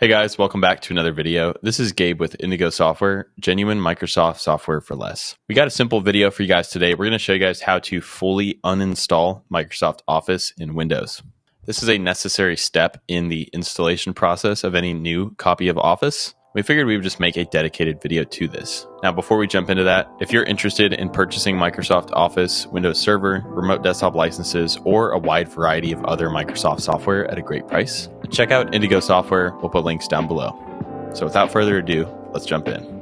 Hey guys, welcome back to another video. This is Gabe with Indigo Software, genuine Microsoft software for less. We got a simple video for you guys today. We're going to show you guys how to fully uninstall Microsoft Office in Windows. This is a necessary step in the installation process of any new copy of Office. We figured we would just make a dedicated video to this. Now, before we jump into that, if you're interested in purchasing Microsoft Office, Windows Server, remote desktop licenses, or a wide variety of other Microsoft software at a great price, check out Indigo Software. We'll put links down below. So without further ado, let's jump in.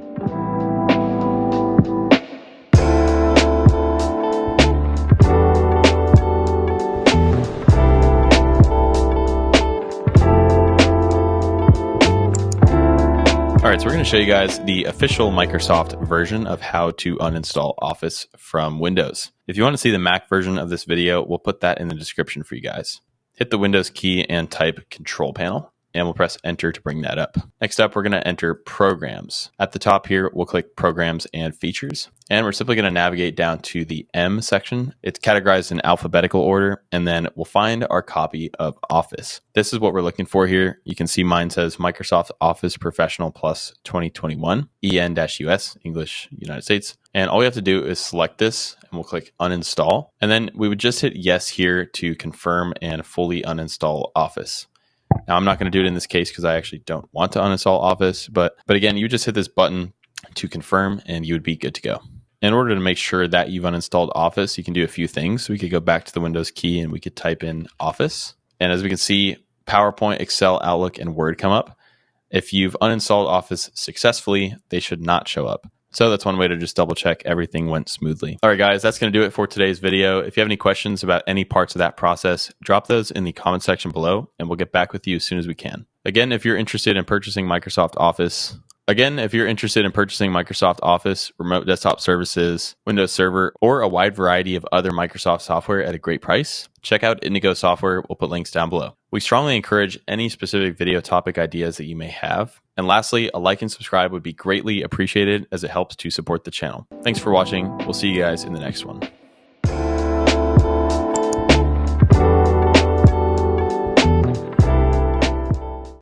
All right, so we're going to show you guys the official Microsoft version of how to uninstall Office from Windows. If you want to see the Mac version of this video, we'll put that in the description for you guys. Hit the Windows key and type Control Panel, and we'll press Enter to bring that up. Next up, we're going to enter Programs. At the top here, we'll click Programs and Features, and we're simply going to navigate down to the M section. It's categorized in alphabetical order, and then we'll find our copy of Office. This is what we're looking for here. You can see mine says Microsoft Office Professional Plus 2021, EN-US, English, United States. And all we have to do is select this, and we'll click Uninstall. And then we would just hit Yes here to confirm and fully uninstall Office. Now, I'm not going to do it in this case because I actually don't want to uninstall Office, but again, you just hit this button to confirm and you would be good to go. In order to make sure that you've uninstalled Office, you can do a few things. We could go back to the Windows key and we could type in Office. And as we can see, PowerPoint, Excel, Outlook, and Word come up. If you've uninstalled Office successfully, they should not show up. So that's one way to just double check everything went smoothly. All right, guys, that's going to do it for today's video. If you have any questions about any parts of that process, drop those in the comment section below, and we'll get back with you as soon as we can. Again, if you're interested in purchasing Microsoft Office, remote desktop services, Windows Server, or a wide variety of other Microsoft software at a great price, check out Indigo Software. We'll put links down below. We strongly encourage any specific video topic ideas that you may have. And lastly, a like and subscribe would be greatly appreciated as it helps to support the channel. Thanks for watching. We'll see you guys in the next one.